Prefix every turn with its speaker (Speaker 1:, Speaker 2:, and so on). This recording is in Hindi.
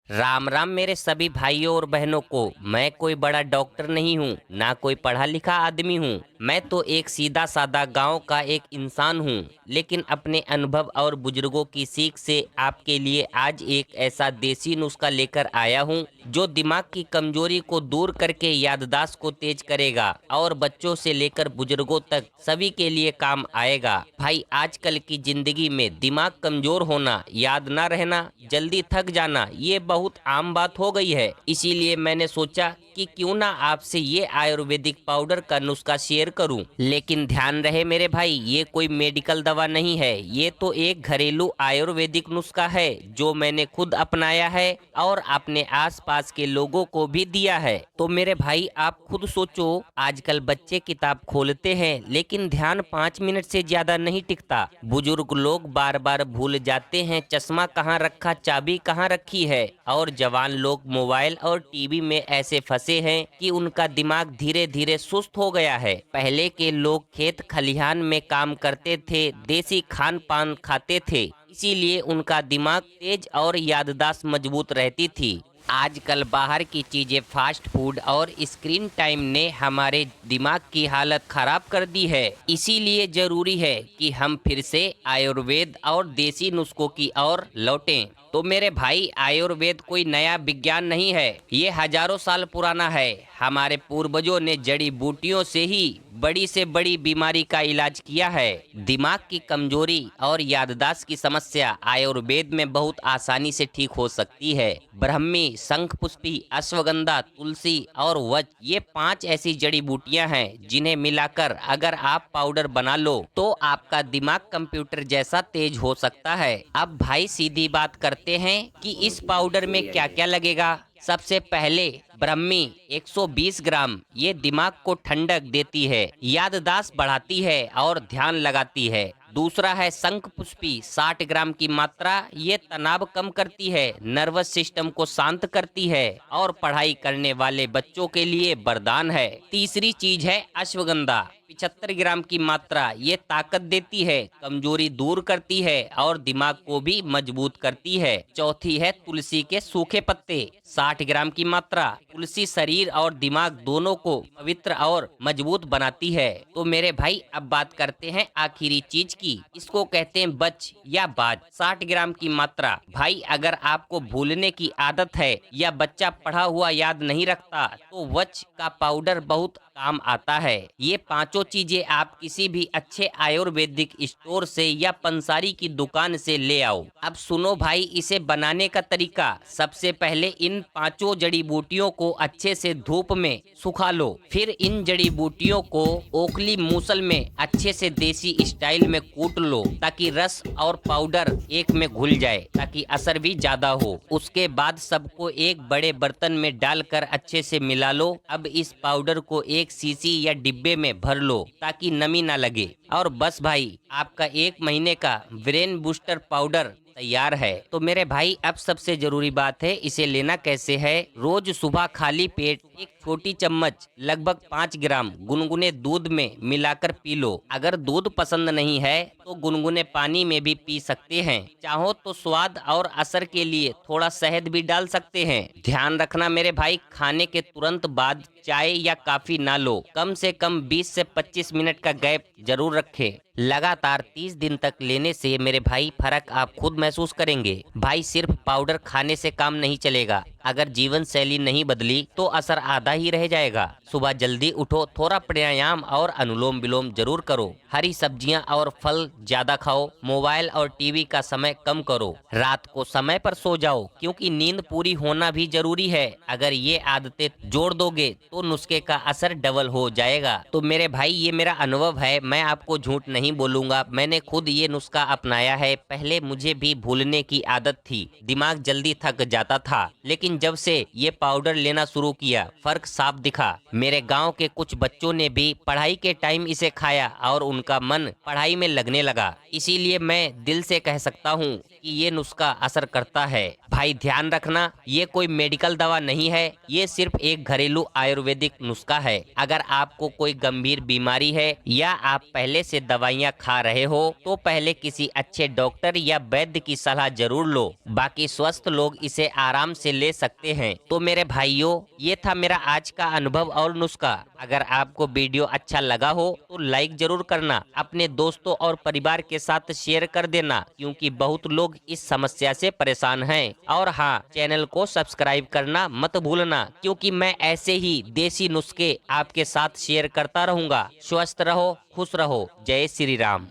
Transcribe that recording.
Speaker 1: राम राम मेरे सभी भाइयों और बहनों को। मैं कोई बड़ा डॉक्टर नहीं हूँ, ना कोई पढ़ा लिखा आदमी हूँ। मैं तो एक सीधा सादा गांव का एक इंसान हूँ, लेकिन अपने अनुभव और बुजुर्गों की सीख से आपके लिए आज एक ऐसा देसी नुस्खा लेकर आया हूँ जो दिमाग की कमजोरी को दूर करके याददाश्त को तेज करेगा और बच्चों से लेकर बुजुर्गों तक सभी के लिए काम आएगा। भाई, आजकल की जिंदगी में दिमाग कमजोर होना, याद ना रहना, जल्दी थक जाना, ये बहुत आम बात हो गई है। इसीलिए मैंने सोचा कि क्यों ना आपसे ये आयुर्वेदिक पाउडर का नुस्खा शेयर करूं। लेकिन ध्यान रहे मेरे भाई, ये कोई मेडिकल दवा नहीं है। ये तो एक घरेलू आयुर्वेदिक नुस्खा है जो मैंने खुद अपनाया है और अपने आसपास के लोगों को भी दिया है। तो मेरे भाई, आप खुद सोचो, आजकल बच्चे किताब खोलते हैं लेकिन ध्यान 5 मिनट से ज्यादा नहीं टिकता। बुजुर्ग लोग बार बार भूल जाते हैं चश्मा कहाँ रखा, चाबी कहाँ रखी है, और जवान लोग मोबाइल और टीवी में ऐसे फंसे हैं कि उनका दिमाग धीरे धीरे सुस्त हो गया है। पहले के लोग खेत खलिहान में काम करते थे, देसी खान पान खाते थे, इसीलिए उनका दिमाग तेज और याददाश्त मजबूत रहती थी। आजकल बाहर की चीजें, फास्ट फूड और स्क्रीन टाइम ने हमारे दिमाग की हालत खराब कर दी है। इसीलिए जरूरी है कि हम फिर से आयुर्वेद और देसी नुस्खों की ओर लौटें। तो मेरे भाई, आयुर्वेद कोई नया विज्ञान नहीं है, ये हजारों साल पुराना है। हमारे पूर्वजों ने जड़ी बूटियों से ही बड़ी से बड़ी बीमारी का इलाज किया है। दिमाग की कमजोरी और याददाश्त की समस्या आयुर्वेद में बहुत आसानी से ठीक हो सकती है। ब्रह्मी, शंखपुष्पी, अश्वगंधा, तुलसी और वच, ये 5 ऐसी जड़ी बूटियां हैं जिन्हें मिलाकर अगर आप पाउडर बना लो तो आपका दिमाग कंप्यूटर जैसा तेज हो सकता है। अब भाई, सीधी बात करते हैं कि इस पाउडर में क्या क्या लगेगा। सबसे पहले ब्रह्मी 120 ग्राम, ये दिमाग को ठंडक देती है, याददाश्त बढ़ाती है और ध्यान लगाती है। दूसरा है शंख पुष्पी 60 ग्राम की मात्रा, ये तनाव कम करती है, नर्वस सिस्टम को शांत करती है और पढ़ाई करने वाले बच्चों के लिए वरदान है। तीसरी चीज है अश्वगंधा 75 ग्राम की मात्रा, ये ताकत देती है, कमजोरी दूर करती है और दिमाग को भी मजबूत करती है। चौथी है तुलसी के सूखे पत्ते 60 ग्राम की मात्रा, तुलसी शरीर और दिमाग दोनों को पवित्र और मजबूत बनाती है। तो मेरे भाई, अब बात करते हैं आखिरी चीज की, इसको कहते हैं बच या बाज 60 ग्राम की मात्रा। भाई, अगर आपको भूलने की आदत है या बच्चा पढ़ा हुआ याद नहीं रखता तो वच का पाउडर बहुत काम आता है। ये पांचों चीजें आप किसी भी अच्छे आयुर्वेदिक स्टोर से या पंसारी की दुकान से ले आओ। अब सुनो भाई, इसे बनाने का तरीका। सबसे पहले इन पांचों जड़ी बूटियों को अच्छे से धूप में सुखा लो। फिर इन जड़ी बूटियों को ओखली मूसल में अच्छे से देसी स्टाइल में कूट लो ताकि रस और पाउडर एक में घुल जाए, ताकि असर भी ज्यादा हो। उसके बाद सबको एक बड़े बर्तन में डालकर अच्छे से मिला लो। अब इस पाउडर को एक सीसी या डिब्बे में भर लो ताकि नमी ना लगे। और बस भाई, आपका 1 महीने का ब्रेन बूस्टर पाउडर तैयार है। तो मेरे भाई, अब सबसे जरूरी बात है, इसे लेना कैसे है। रोज सुबह खाली पेट एक छोटी चम्मच लगभग 5 ग्राम गुनगुने दूध में मिलाकर पी लो। अगर दूध पसंद नहीं है तो गुनगुने पानी में भी पी सकते हैं। चाहो तो स्वाद और असर के लिए थोड़ा शहद भी डाल सकते हैं। ध्यान रखना मेरे भाई, खाने के तुरंत बाद चाय या कॉफी ना लो। कम से कम 20 से 25 मिनट का गैप जरूर रखें। लगातार 30 दिन तक लेने से मेरे भाई फर्क आप खुद महसूस करेंगे। भाई, सिर्फ पाउडर खाने से काम नहीं चलेगा, अगर जीवन शैली नहीं बदली तो असर आधा ही रह जाएगा। सुबह जल्दी उठो, थोड़ा प्राणायाम और अनुलोम विलोम जरूर करो, हरी सब्जियां और फल ज्यादा खाओ, मोबाइल और टीवी का समय कम करो, रात को समय पर सो जाओ क्योंकि नींद पूरी होना भी जरूरी है। अगर ये आदतें जोड़ दोगे तो नुस्खे का असर डबल हो जाएगा। तो मेरे भाई, ये मेरा अनुभव है, मैं आपको झूठ नहीं बोलूंगा। मैंने खुद ये नुस्खा अपनाया है। पहले मुझे भी भूलने की आदत थी, दिमाग जल्दी थक जाता था, लेकिन लेकिन जब से ये पाउडर लेना शुरू किया फर्क साफ दिखा। मेरे गांव के कुछ बच्चों ने भी पढ़ाई के टाइम इसे खाया और उनका मन पढ़ाई में लगने लगा। इसीलिए मैं दिल से कह सकता हूँ कि ये नुस्खा असर करता है। भाई ध्यान रखना, ये कोई मेडिकल दवा नहीं है, ये सिर्फ एक घरेलू आयुर्वेदिक नुस्खा है। अगर आपको कोई गंभीर बीमारी है या आप पहले से दवाइयाँ खा रहे हो तो पहले किसी अच्छे डॉक्टर या वैद्य की सलाह जरूर लो। बाकी स्वस्थ लोग इसे आराम से ले सकते हैं। तो मेरे भाइयों, ये था मेरा आज का अनुभव और नुस्खा। अगर आपको वीडियो अच्छा लगा हो तो लाइक जरूर करना, अपने दोस्तों और परिवार के साथ शेयर कर देना, क्योंकि बहुत लोग इस समस्या से परेशान हैं। और हाँ, चैनल को सब्सक्राइब करना मत भूलना, क्योंकि मैं ऐसे ही देसी नुस्खे आपके साथ शेयर करता रहूंगा। स्वस्थ रहो, खुश रहो। जय श्री राम।